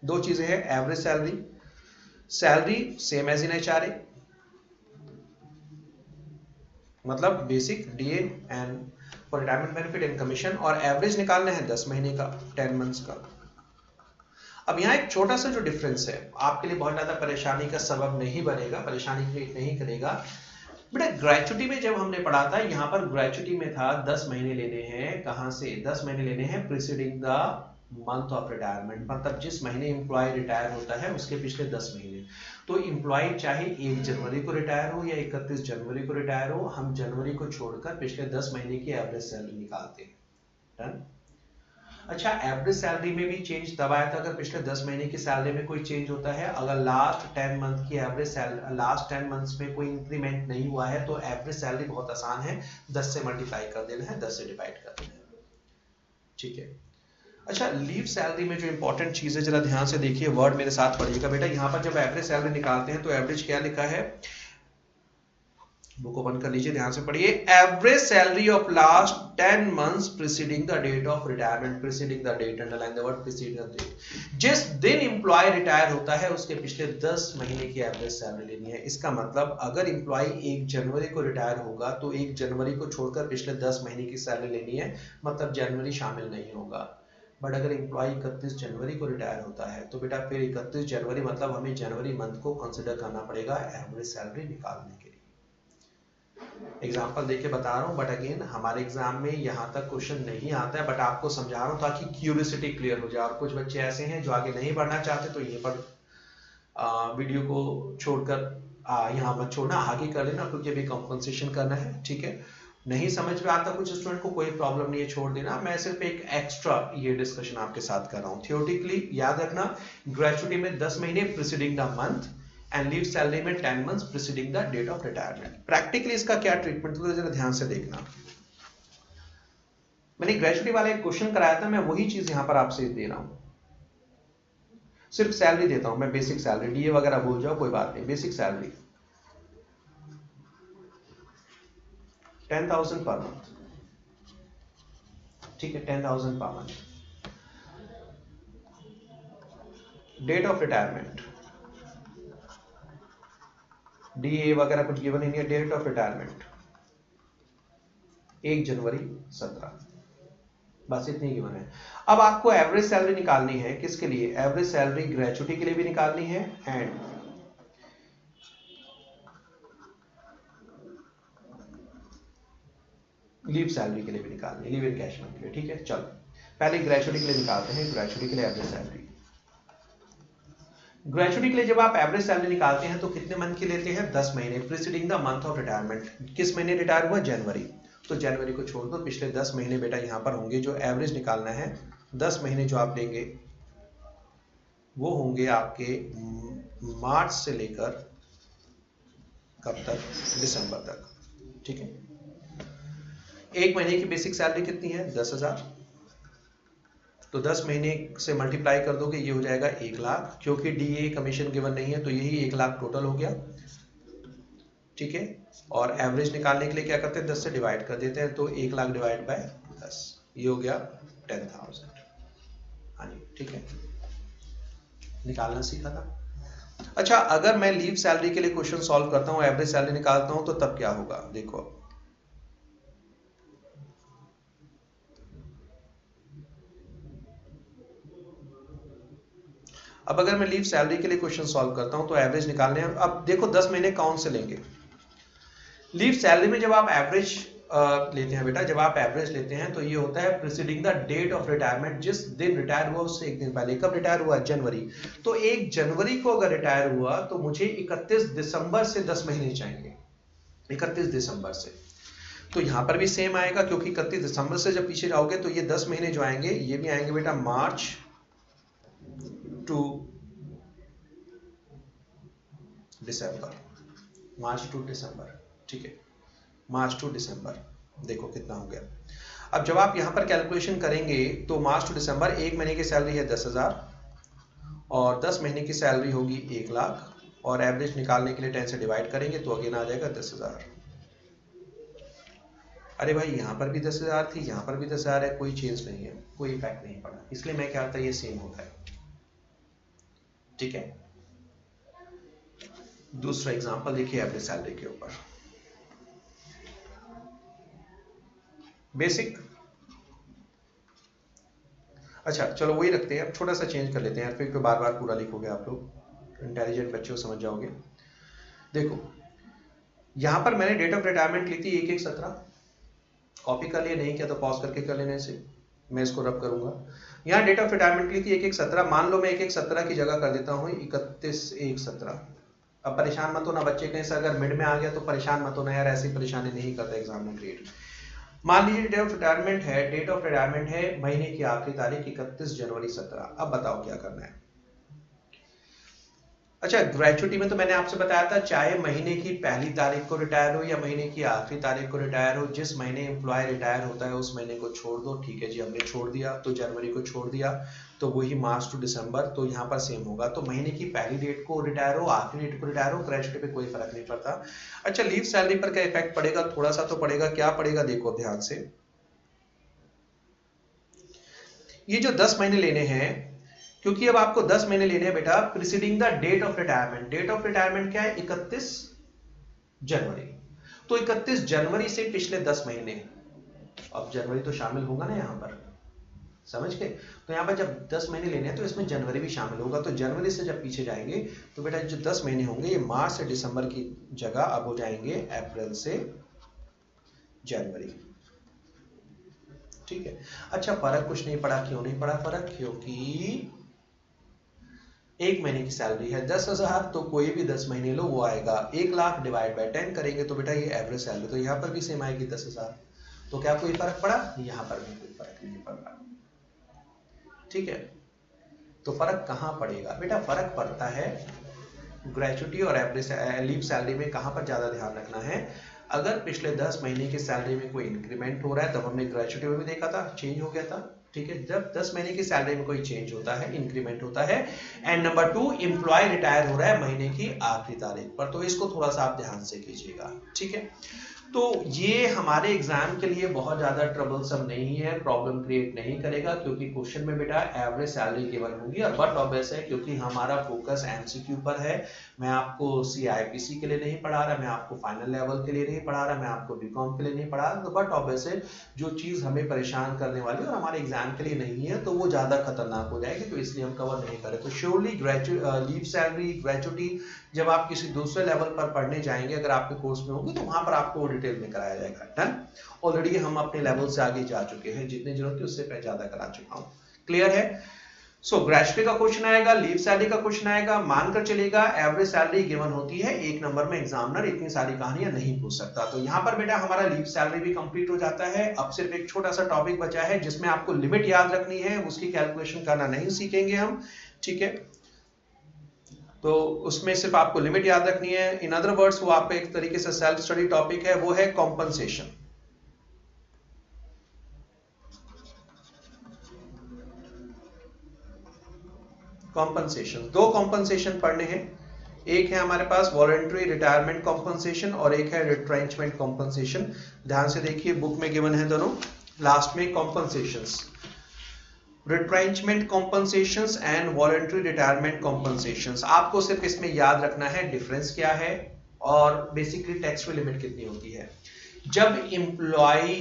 दो चीजें हैं, average salary, salary same as in HRA, मतलब basic DA and for retirement benefit and commission, और एवरेज निकालना है 10 महीने का, 10 मंथ्स का। अब यहाँ एक छोटा सा जो डिफरेंस है, आपके लिए बहुत ज्यादा परेशानी का सबब नहीं बनेगा, परेशानी क्रिएट नहीं करेगा। बेटा ग्रेचुटी में जब हमने पढ़ा था, यहाँ पर ग्रेचुटी में था 10 महीने लेने हैं, कहां से 10 महीने लेने हैं preceding the month of retirement, मतलब जिस महीने एम्प्लॉय रिटायर होता है उसके पिछले 10 महीने। तो एम्प्लॉय चाहे 1 जनवरी को रिटायर हो या 31 जनवरी को रिटायर हो, हम जनवरी को छोड़कर पिछले 10 महीने की एवरेज सैलरी निकालते हैं। डन। अच्छा, एवरेज सैलरी में भी चेंज तब आया था अगर पिछले 10 महीने की सैलरी में कोई चेंज होता है। अगर लास्ट 10 मंथ की एवरेज सैलरी, लास्ट 10 मंथ्स में कोई इंक्रीमेंट नहीं हुआ है, तो एवरेज सैलरी बहुत आसान है, 10 से मल्टीप्लाई कर देना है, 10 से डिवाइड कर देना है। ठीक है। अच्छा, लीव सैलरी में जो इंपॉर्टेंट चीज है जरा ध्यान से देखिए, वर्ड मेरे साथ पढ़िएगा बेटा। यहाँ पर जब एवरेज सैलरी निकालते हैं तो एवरेज क्या लिखा है, बुक ओपन कर लीजिए, ध्यान से पढ़िए। Average salary of last 10 months preceding the date of retirement, preceding the date, underline the word preceding the date. जिस दिन एम्प्लॉय रिटायर होता है उसके पिछले 10 महीने की एवरेज सैलरी लेनी है। इसका मतलब अगर एम्प्लॉय 1 जनवरी को रिटायर होगा तो 1 जनवरी को छोड़कर पिछले 10 महीने की सैलरी लेनी है, मतलब जनवरी शामिल नहीं होगा। बट अगर एम्प्लॉय 31 जनवरी को रिटायर होता है तो बेटा फिर 31 जनवरी मतलब हमें जनवरी मंथ को कंसिडर करना पड़ेगा एवरेज सैलरी निकालने के लिए। एग्जाम्पल देके बता रहा हूं, बट अगेन हमारे एग्जाम में यहां तक क्वेश्चन नहीं आता है, बट आपको समझा रहा हूं ताकि क्यूरियोसिटी क्लियर हो जाए। और कुछ बच्चे ऐसे हैं जो आगे नहीं बढ़ना चाहते, तो ये पर वीडियो को छोड़कर यहाँ मत छोड़ना, आगे कर लेना, क्योंकि अभी कंपनसेशन करना है। ठीक है, नहीं समझ में आता कुछ स्टूडेंट को, कोई प्रॉब्लम नहीं है, छोड़ देना। मैं सिर्फ एक एक्स्ट्रा ये डिस्कशन आपके साथ कर रहा हूँ। थियोरेटिकली याद रखना, ग्रेचुटी में 10 महीने preceding the month and leave salary में 10 months preceding the date of retirement. Practically इसका क्या ट्रीटमेंट होता है जरा ध्यान से देखना। मैंने ग्रेचुटी वाला एक क्वेश्चन कराया था, मैं वही चीज यहां पर आपसे दे रहा हूं, सिर्फ सैलरी देता हूं मैं, बेसिक सैलरी, डीए वगैरह भूल जाओ कोई बात नहीं, बेसिक सैलरी। 10,000 पर मंथ, ठीक है, 10,000 per month. Date of retirement, DA वगैरह कुछ गिवन नहीं है। डेट ऑफ रिटायरमेंट 1 जनवरी 17, बस इतनी गिवन है। अब आपको एवरेज सैलरी निकालनी है, किसके लिए? एवरेज सैलरी ग्रेचुटी के लिए भी निकालनी है एंड लीव सैलरी के लिए भी निकालनी है, लीव एनकैशमेंट के लिए, ठीक है। चलो पहले ग्रेचुटी के लिए निकालते हैं। ग्रेचुटी के लिए एवरेज सैलरी, ग्रेचुटी के लिए जब आप एवरेज सैलरी निकालते हैं तो कितने मंथ की लेते हैं? 10 महीने preceding the month of retirement. किस महीने रिटायर हुआ? जनवरी। तो जनवरी को छोड़ दो, पिछले 10 महीने बेटा यहां पर होंगे। जो एवरेज निकालना है 10 महीने जो आप लेंगे वो होंगे आपके मार्च से लेकर कब तक? दिसंबर तक, ठीक है। एक महीने की बेसिक सैलरी कितनी है? 10,000। तो 10 महीने से मल्टीप्लाई कर दोगे, ये हो जाएगा 1 लाख। क्योंकि डीए कमीशन गिवन नहीं है तो यही 1 लाख टोटल हो गया, ठीक है। और एवरेज निकालने के लिए क्या करते हैं? 10 से डिवाइड कर देते हैं, तो 1 लाख डिवाइड बाय 10, ये हो गया 10,000। हाँ जी, ठीक है, निकालना सीखा था। अच्छा, अगर मैं लीव सैलरी के लिए क्वेश्चन सॉल्व करता हूं, एवरेज सैलरी निकालता हूं, तो तब क्या होगा? देखो, अब अगर मैं लीव सैलरी के लिए क्वेश्चन सॉल्व करता हूं तो एवरेज निकालने हैं। अब देखो 10 महीने कौन से लेंगे? लीव सैलरी में जब आप एवरेज लेते हैं बेटा, जब आप एवरेज लेते हैं तो ये होता है preceding the date of retirement. जिस दिन रिटायर हुआ उससे एक दिन पहले। कब रिटायर हुआ? जनवरी। तो 1 जनवरी को अगर रिटायर हुआ तो मुझे 31 दिसंबर से 10 महीने चाहिए, 31 दिसंबर से। तो यहां पर भी सेम आएगा, क्योंकि 31 दिसंबर से जब पीछे जाओगे तो ये 10 महीने जो आएंगे ये भी आएंगे बेटा मार्च टू दिसंबर, मार्च टू दिसंबर, ठीक है, मार्च टू दिसंबर। देखो कितना हो गया। अब जब आप यहां पर कैलकुलेशन करेंगे तो मार्च टू दिसंबर, 1 महीने की सैलरी है 10,000 और 10 महीने की सैलरी होगी 1 लाख, और एवरेज निकालने के लिए 10 से डिवाइड करेंगे तो अगेन आ जाएगा 10,000। अरे भाई यहां पर भी 10,000 थी, यहां पर भी 10,000 है, कोई चेंज नहीं है, कोई इफेक्ट नहीं पड़ा, इसलिए मैं क्या होता है, ये सेम होता है, ठीक है। दूसरा एग्जांपल देखिए एवरेज सैलरी के ऊपर। बेसिक, अच्छा चलो वही रखते हैं, अब छोटा सा चेंज कर लेते हैं, फिर तो बार बार पूरा लिखोगे आप लोग, इंटेलिजेंट बच्चे को समझ जाओगे। देखो यहां पर मैंने डेट ऑफ रिटायरमेंट ली थी 1/1/17, कॉपी कर लिए, नहीं किया तो पॉज करके कर लेने से, मैं इसको रब करूंगा। यहाँ डेट ऑफ रिटायरमेंट ली थी 1/1/17, मान लो मैं 1/1/17 की जगह कर देता हूँ 31/1/17। अब परेशान मत होना बच्चे, कहीं से अगर मिड में आ गया तो परेशान मत होना यार, ऐसी परेशानी नहीं करता एग्जाम में ग्रेड। मान लीजिए डेट ऑफ रिटायरमेंट है, डेट ऑफ रिटायरमेंट है महीने की आखिरी तारीख 31 जनवरी 17। अब बताओ क्या करना है। अच्छा, ग्रेचुटी में तो मैंने आपसे बताया था, चाहे महीने की पहली तारीख को रिटायर हो या महीने की आखिरी तारीख को रिटायर हो, जिस महीने एम्प्लॉय रिटायर होता है उस महीने को छोड़ दो। ठीक है जी, हमने छोड़ दिया, तो जनवरी को छोड़ दिया, तो वही मार्च टू दिसंबर, तो यहाँ पर सेम होगा। तो महीने की पहली डेट को रिटायर हो, आखिरी डेट को रिटायर हो, ग्रेचुटी पे कोई फर्क नहीं पड़ता। अच्छा, लीव सैलरी पर क्या इफेक्ट पड़ेगा? थोड़ा सा तो पड़ेगा। क्या पड़ेगा? देखो ध्यान से, ये जो 10 महीने लेने हैं, क्योंकि अब आपको 10 महीने लेने हैं बेटा preceding the date of retirement. Date of retirement क्या है? 31 जनवरी। तो 31 जनवरी से पिछले 10 महीने, अब जनवरी तो शामिल होगा ना यहां पर, समझ के? तो यहां पर जब 10 महीने लेने हैं तो इसमें जनवरी भी शामिल होगा। तो जनवरी से जब पीछे जाएंगे तो बेटा जो 10 महीने होंगे ये मार्च से दिसंबर की जगह अब हो जाएंगे अप्रैल से जनवरी, ठीक है। अच्छा, फर्क कुछ नहीं पड़ा। क्यों नहीं पड़ा फर्क? क्योंकि 1 महीने की सैलरी है 10,000, तो कोई भी 10 महीने लो वो आएगा 1 लाख, डिवाइड बाय 10 करेंगे तो बेटा ये एवरेज सैलरी, तो यहाँ पर भी सेम आएगी 10,000। तो क्या कोई फर्क पड़ा? यहाँ पर भी कोई फर्क नहीं पड़ा, ठीक है। तो फर्क कहाँ पड़ेगा बेटा? फर्क पड़ता है ग्रेचुटी और एवरेज लीव सैलरी में। कहाँ पर ज्यादा ध्यान रखना है? अगर पिछले 10 महीने की सैलरी में कोई इंक्रीमेंट हो रहा है, तब हमने ग्रेचुटी में भी देखा था, चेंज हो गया था, ठीक है। जब 10 महीने की सैलरी में कोई चेंज होता है, इंक्रीमेंट होता है, एंड नंबर 2 एम्प्लॉय रिटायर हो रहा है महीने की आखिरी तारीख पर, तो इसको थोड़ा सा आप ध्यान से कीजिएगा, ठीक है। तो ये हमारे एग्जाम के लिए बहुत ज्यादा ट्रबलसम नहीं है, प्रॉब्लम क्रिएट नहीं करेगा, क्योंकि क्वेश्चन में बेटा एवरेज सैलरी केवल होगी। और बट ऑब्वियस है क्योंकि हमारा फोकस एमसीक्यू पर है, मैं आपको सीआईपीसी के लिए नहीं पढ़ा रहा, मैं आपको फाइनल लेवल के लिए नहीं पढ़ा रहा, मैं आपको बीकॉम के लिए नहीं पढ़ा रहा। तो बट ऑब्वियस है जो चीज हमें परेशान करने वाली और हमारे एग्जाम के लिए नहीं है तो वो ज्यादा खतरनाक हो जाएगी, तो इसलिए हम कवर नहीं करें। तो श्योरली लीव सैलरी, ग्रेचुटी जब आप किसी दूसरे लेवल पर पढ़ने जाएंगे, अगर आपके कोर्स में होगी तो वहां पर आपको डिटेल में कराया जाएगा। डन। ऑलरेडी हम अपने लेवल से आगे जा चुके हैं, जितनी जरूरत है उससे मैं ज्यादा करा चुका हूं। क्लियर है? सो ग्रेचुटी का क्वेश्चन आएगा, लीव सैलरी का क्वेश्चन आएगा। मानकर चलेगा एवरेज सैलरी गिवन होती है, एक नंबर में एग्जामिनर इतनी सारी कहानियां नहीं पूछ सकता। तो यहां पर बेटा हमारा लीव सैलरी भी कंप्लीट हो जाता है। अब सिर्फ एक छोटा सा टॉपिक बचा है जिसमें आपको लिमिट याद रखनी है, उसकी कैलकुलेशन करना नहीं सीखेंगे हम, ठीक है? तो उसमें सिर्फ आपको लिमिट याद रखनी है। इन अदर वर्ड्स वो आपका एक तरीके से सेल्फ स्टडी टॉपिक है, वो है कॉम्पनसेशन। कॉम्पनसेशन, दो कॉम्पनसेशन पढ़ने हैं। एक है हमारे पास वॉलंटरी रिटायरमेंट कॉम्पनसेशन और एक है रिट्रेंचमेंट कॉम्पनसेशन। ध्यान से देखिए, बुक में गिवन है दोनों। लास्ट में कॉम्पनसेशंस, रिट्रेंचमेंट कॉम्पनसेशंस एंड वॉलंटरी रिटायरमेंट कॉम्पनसेशंस। आपको सिर्फ इसमें याद रखना है डिफरेंस क्या है और बेसिकली टैक्स फ्री लिमिट कितनी होती है। जब एम्प्लॉय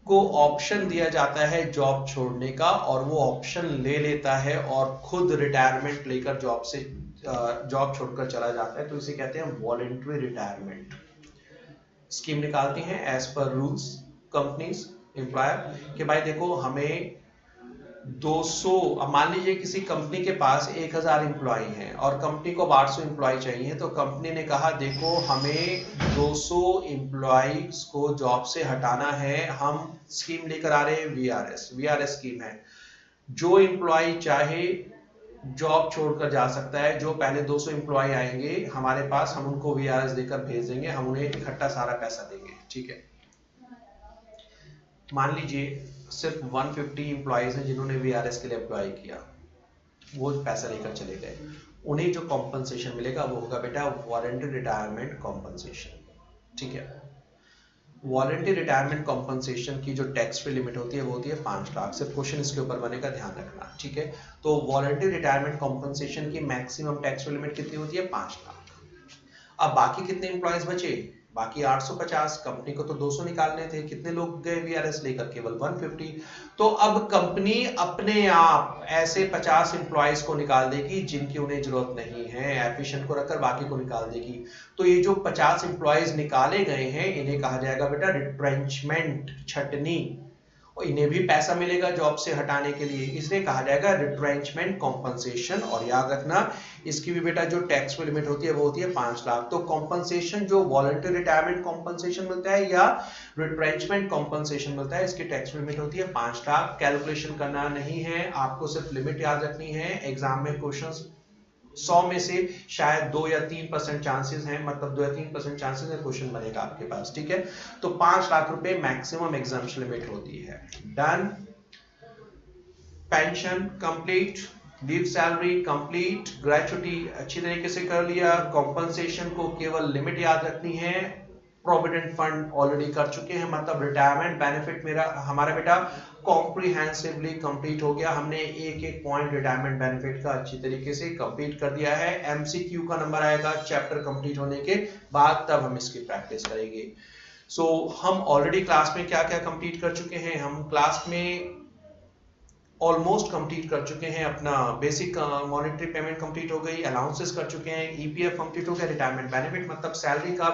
को ऑप्शन दिया जाता है जॉब छोड़ने का और वो ऑप्शन ले लेता है और खुद रिटायरमेंट लेकर जॉब छोड़कर चला जाता है, तो इसे कहते हैं वॉलंटरी रिटायरमेंट। स्कीम निकालती हैं as per rules companies employer कि भाई देखो हमें 200, अब मान लीजिए किसी कंपनी के पास 1000 एम्प्लॉय हैं और कंपनी को 800 एम्प्लॉय चाहिए, तो कंपनी ने कहा देखो हमें 200 एम्प्लॉयज को जॉब से हटाना है, हम स्कीम लेकर आ रहे हैं वीआरएस स्कीम है। जो एम्प्लॉय चाहे जॉब छोड़कर जा सकता है, जो पहले 200 एम्प्लॉय आएंगे हमारे पास हम उनको वीआरएस देकर भेज देंगे, हम उन्हें इकट्ठा सारा पैसा देंगे, ठीक है? मान लीजिए सिर्फ 150 एम्प्लॉयज हैं जिन्होंने वीआरएस के लिए अप्लाई किया, वो पैसा लेकर चले गए, उन्हें जो कॉम्पनसेशन मिलेगा वो होगा बेटा वॉलंटरी रिटायरमेंट कॉम्पनसेशन, ठीक है? वॉलंटरी रिटायरमेंट कॉम्पनसेशन की जो टैक्स फ्री लिमिट होती है वो होती है 5 लाख। सिर्फ क्वेश्चन इसके ऊपर बनेगा, ध्यान रखना, ठीक है? तो वॉलंटरी रिटायरमेंट कॉम्पनसेशन की मैक्सिमम टैक्स फ्री लिमिट कितनी होती है? 5 लाख। अब बाकी कितने एम्प्लॉयज बचे? बाकी 850। कंपनी को तो 200 निकालने थे, कितने लोग गए वीआरएस लेकर? केवल 150। तो अब कंपनी अपने आप ऐसे 50 एम्प्लॉयज को निकाल देगी जिनकी उन्हें जरूरत नहीं है, एफिशिएंट को रखकर बाकी को निकाल देगी। तो ये जो 50 एम्प्लॉयज निकाले गए हैं इन्हें कहा जाएगा बेटा रिट्रेंचमेंट, छटनी, और इन्हें भी पैसा मिलेगा जॉब से हटाने के लिए, इसलिए कहा जाएगा रिट्रेंचमेंट कॉम्पनसेशन। और याद रखना इसकी भी बेटा जो टैक्स फ्री लिमिट होती है वो होती है 5 लाख। तो कॉम्पनसेशन जो वॉलंटरी रिटायरमेंट कॉम्पनसेशन मिलता है या रिट्रेंचमेंट कॉम्पनसेशन मिलता है, इसकी टैक्स फ्री लिमिट होती है 5 लाख। कैलकुलेशन करना नहीं है, आपको सिर्फ लिमिट याद रखनी है। एग्जाम में क्वेश्चंस 100 में से शायद 2 या 3% चांसेस हैं, मतलब 2 या 3% चांसेस है क्वेश्चन बनेगा आपके पास, ठीक है? तो 5 लाख रुपए मैक्सिमम एग्जाम्पशन लिमिट होती है। Done. Pension complete, leave salary complete, gratuity अच्छी तरीके से कर लिया, कॉम्पनसेशन को केवल लिमिट याद रखनी है, प्रोविडेंट फंड ऑलरेडी कर चुके हैं, मतलब रिटायरमेंट बेनिफिट हमारा बेटा कॉम्प्रिहेंसिवली कंप्लीट हो गया। हमने एक एक पॉइंट रिटायरमेंट बेनिफिट का अच्छी तरीके से कंप्लीट कर दिया है। एमसीक्यू का नंबर आएगा चैप्टर कंप्लीट होने के बाद, तब हम इसकी प्रैक्टिस करेंगे। सो हम ऑलरेडी क्लास में क्या क्या कंप्लीट कर चुके हैं? हम क्लास में ऑलमोस्ट कंप्लीट कर चुके हैं, अपना बेसिक मॉनेटरी पेमेंट कंप्लीट हो गई, अलाउंसेस कर चुके हैं, ईपीएफ कंप्लीट हो गया, रिटायरमेंट बेनिफिट मतलब सैलरी का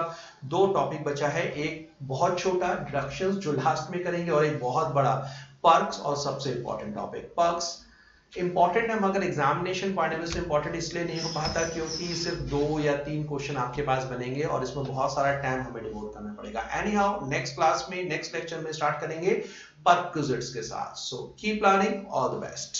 2 टॉपिक बचा है, एक बहुत छोटा डिडक्शंस जो लास्ट में करेंगे और एक बहुत बड़ा पर्क्स, और सबसे इंपॉर्टेंट टॉपिक पर्क्स इंपॉर्टेंट है मगर एग्जामिनेशन पॉइंट ऑफ व्यू से इंपॉर्टेंट इसलिए नहीं हो पाता क्योंकि सिर्फ 2 या 3 क्वेश्चन आपके पास बनेंगे और इसमें बहुत सारा टाइम हमें डिवोट करना पड़ेगा। एनी हाउ नेक्स्ट क्लास में, नेक्स्ट लेक्चर में स्टार्ट करेंगे पर्क्विजिट्स के साथ। So keep learning, all the best.